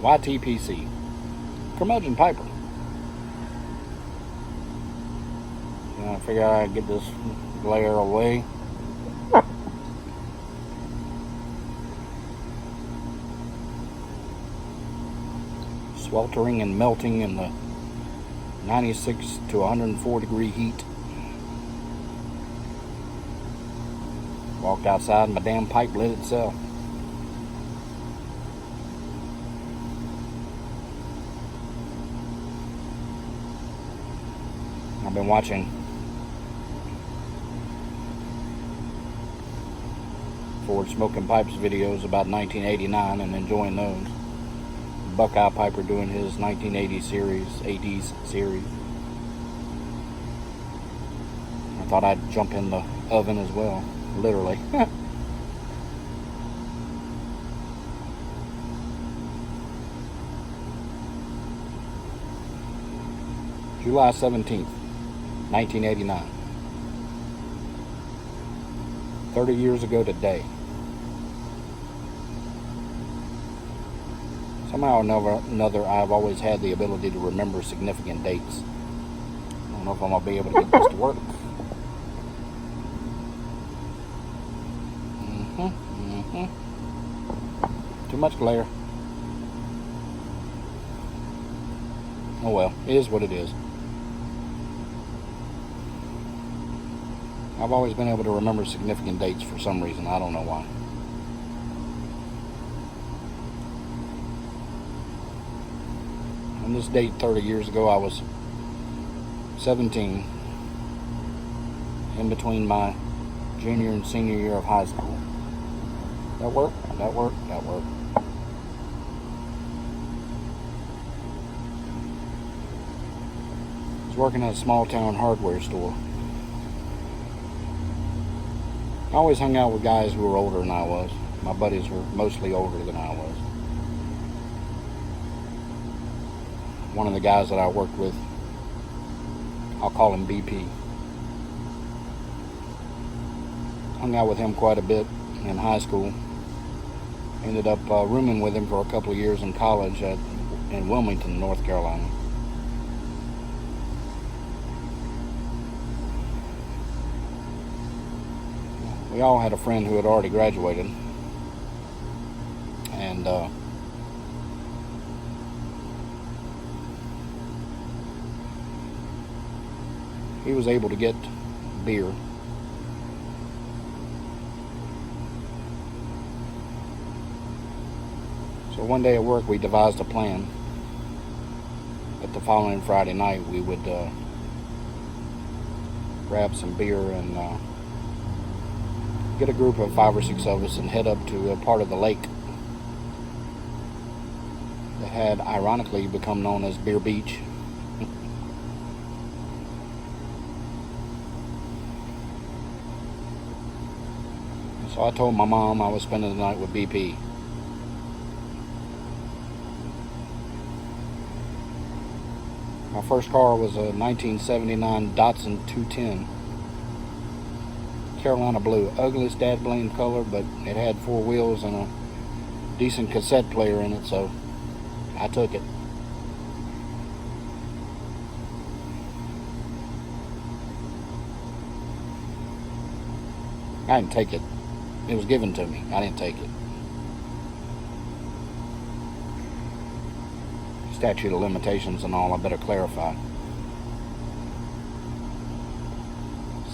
YTPC. Curmudgeon Piper. I figure I'd get this glare away. Sweltering and melting in the 96 to 104 degree heat. Walked outside and my damn pipe lit itself. I've been watching Ford Smoking Pipes videos about 1989 and enjoying those. Buckeye Piper doing his 1980 series, 80s series. I thought I'd jump in the oven as well, literally. July 17th, 1989. 30 years ago today. Somehow or another, I've always had the ability to remember significant dates. I don't know if I'm going to be able to get this to work. Too much glare. Oh well, it is what it is. I've always been able to remember significant dates for some reason. I don't know why. On this date 30 years ago, I was 17, in between my junior and senior year of high school. That worked? That worked? That worked. I was working at a small town hardware store. I always hung out with guys who were older than I was. My buddies were mostly older than I was. One of the guys that I worked with, I'll call him BP. Hung out with him quite a bit in high school. Ended up rooming with him for a couple of years in college in Wilmington, North Carolina. We all had a friend who had already graduated, and he was able to get beer. So one day at work we devised a plan that the following Friday night we would grab some beer and get a group of 5 or 6 of us and head up to a part of the lake that had ironically become known as Beer Beach. So I told my mom I was spending the night with BP. My first car was a 1979 Datsun 210. Carolina blue. Ugliest dad blame color, but it had 4 wheels and a decent cassette player in it, so I took it. I didn't take it. It was given to me. I didn't take it. Statute of limitations and all, I better clarify.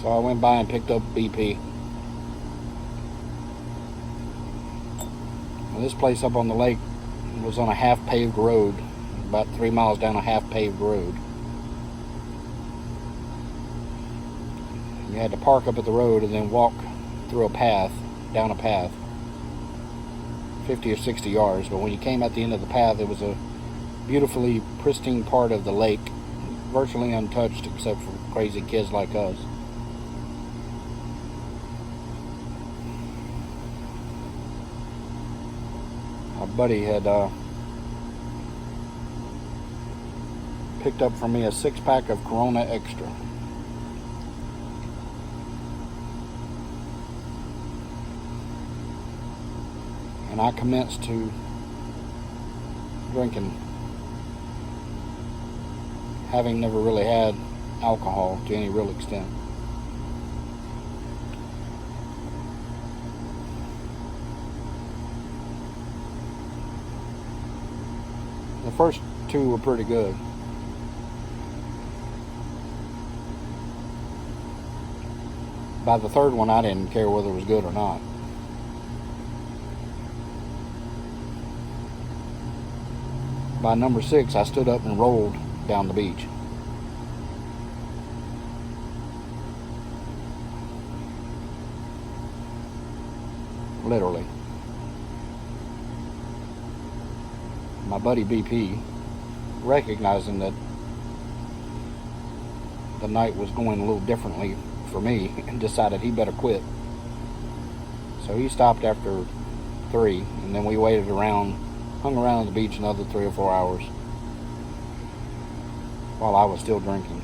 So I went by and picked up BP. Now this place up on the lake was on a half-paved road, about 3 miles down a half-paved road. You had to park up at the road and then walk through a path, down a path, 50 or 60 yards. But when you came at the end of the path, it was a beautifully pristine part of the lake, virtually untouched except for crazy kids like us. My buddy had picked up for me a 6-pack of Corona Extra. And I commenced to drinking, having never really had alcohol to any real extent. The first two were pretty good. By the third one, I didn't care whether it was good or not. By number 6, I stood up and rolled down the beach. Literally. My buddy BP, recognizing that the night was going a little differently for me, and decided he better quit. So he stopped after 3, and then we waited around, hung around the beach another 3 or 4 hours while I was still drinking.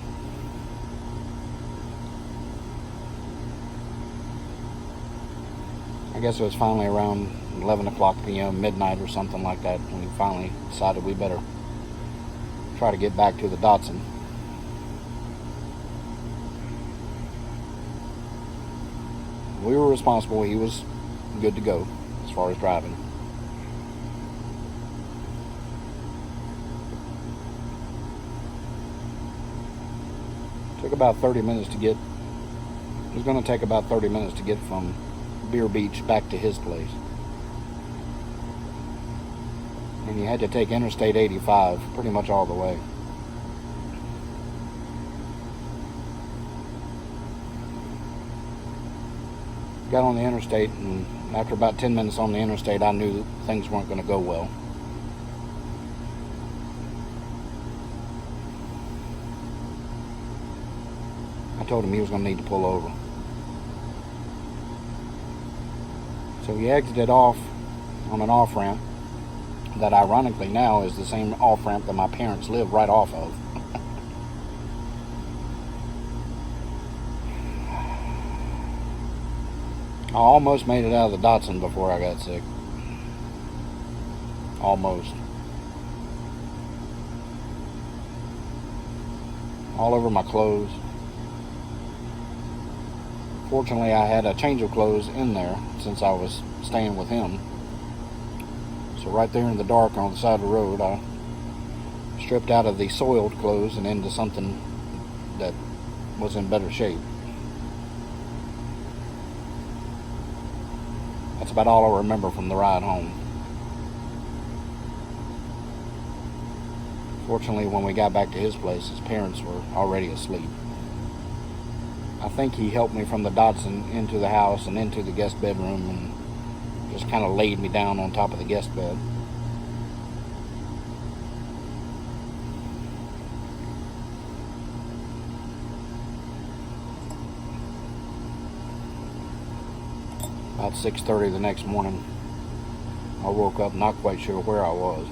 I guess it was finally around 11 o'clock p.m., midnight or something like that, when we finally decided we better try to get back to the Datsun. We were responsible. He was good to go as far as driving. Took about 30 minutes to get, it was going to take about 30 minutes to get from Beer Beach back to his place. And you had to take Interstate 85 pretty much all the way. Got on the interstate, and after about 10 minutes on the interstate, I knew things weren't going to go well. I told him he was going to need to pull over. So he exited off on an off-ramp that ironically now is the same off-ramp that my parents live right off of. I almost made it out of the Datsun before I got sick. Almost. All over my clothes. Fortunately, I had a change of clothes in there since I was staying with him. So right there in the dark on the side of the road, I stripped out of the soiled clothes and into something that was in better shape. That's about all I remember from the ride home. Fortunately, when we got back to his place, his parents were already asleep. I think he helped me from the Datsun into the house and into the guest bedroom and just kind of laid me down on top of the guest bed. About 6:30 the next morning, I woke up not quite sure where I was.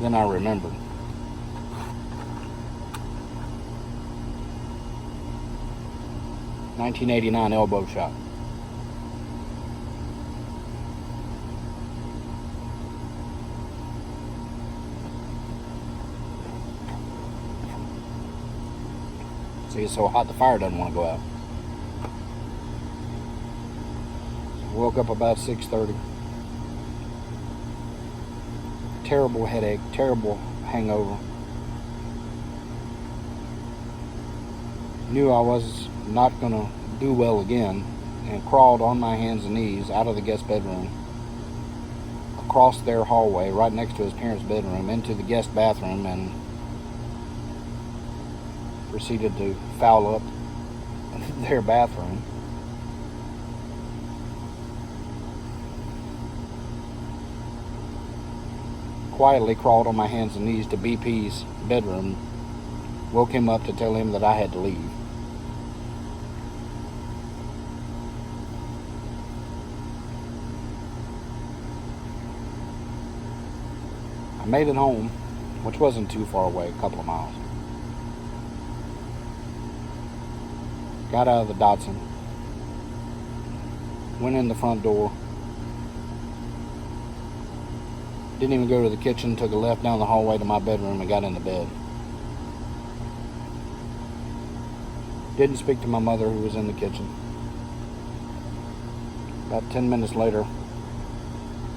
Then I remembered. "1989 elbow shot." See, it's so hot the fire doesn't want to go out. Woke up about 6:30. Terrible headache, terrible hangover. Knew I was not going to do well again, and crawled on my hands and knees out of the guest bedroom, across their hallway right next to his parents' bedroom, into the guest bathroom, and proceeded to foul up their bathroom. Quietly crawled on my hands and knees to BP's bedroom, woke him up to tell him that I had to leave. I made it home, which wasn't too far away, a couple of miles. Got out of the Datsun, went in the front door, Didn't even go to the kitchen, took a left down the hallway to my bedroom and got into bed. Didn't speak to my mother, who was in the kitchen. About 10 minutes later,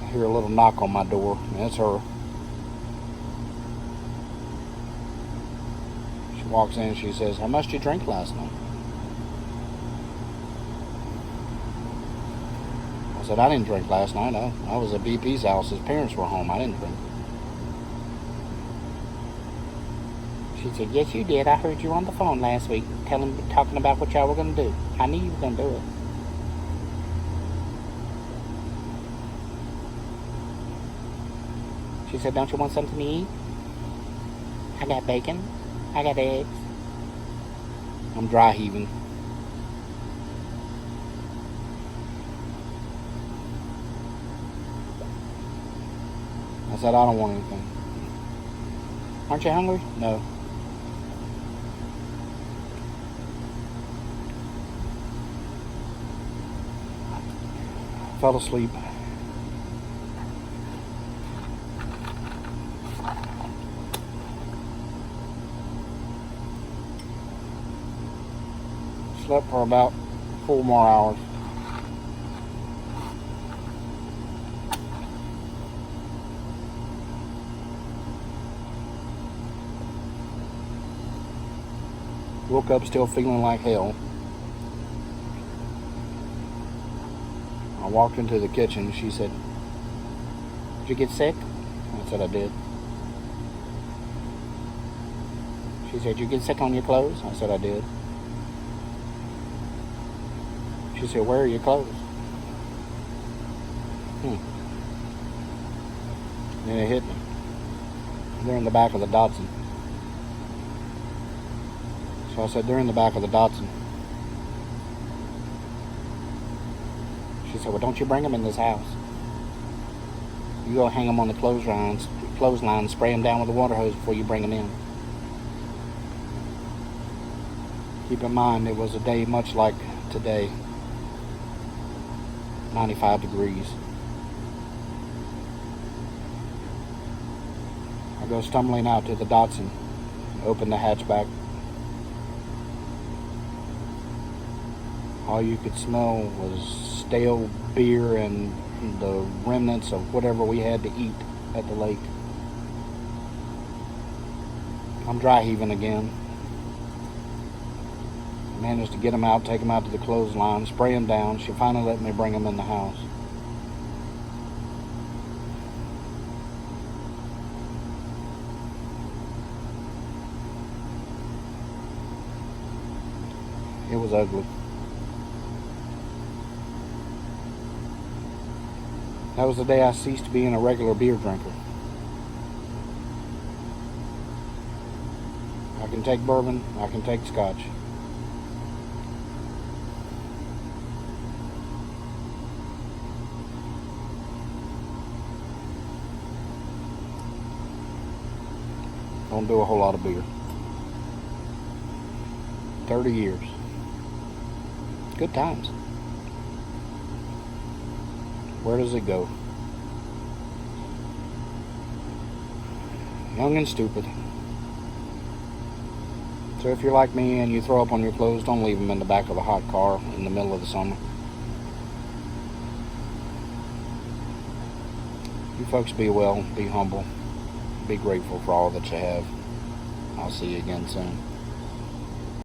I hear a little knock on my door, and it's her. She walks in and she says, "How much did you drink last night?" I said, "I didn't drink last night. I was at BP's house. His parents were home. I didn't drink." She said, "Yes, you did. I heard you on the phone last week talking about what y'all were going to do. I knew you were going to do it." She said, "Don't you want something to eat? I got bacon. I got eggs." I'm dry heaving. I said, "I don't want anything." "Aren't you hungry?" "No." Fell asleep. Slept for about 4 more hours. Woke up still feeling like hell. I walked into the kitchen. She said, "Did you get sick?" I said, "I did." She said, "Did you get sick on your clothes?" I said, "I did." She said, "Where are your clothes?" Then it hit me. They're in the back of the Datsun. So I said, "They're in the back of the Datsun." She said, "Well, don't you bring them in this house. You go hang them on the clothesline, spray them down with a water hose before you bring them in." Keep in mind, it was a day much like today. 95 degrees. I go stumbling out to the Datsun, open the hatchback. All you could smell was stale beer and the remnants of whatever we had to eat at the lake. I'm dry heaving again. Managed to get them out, take them out to the clothesline, spray them down. She finally let me bring them in the house. It was ugly. That was the day I ceased being a regular beer drinker. I can take bourbon, I can take scotch. Don't do a whole lot of beer. 30 years. Good times. Where does it go? Young and stupid. So if you're like me and you throw up on your clothes, don't leave them in the back of a hot car in the middle of the summer. You folks be well, be humble, be grateful for all that you have. I'll see you again soon.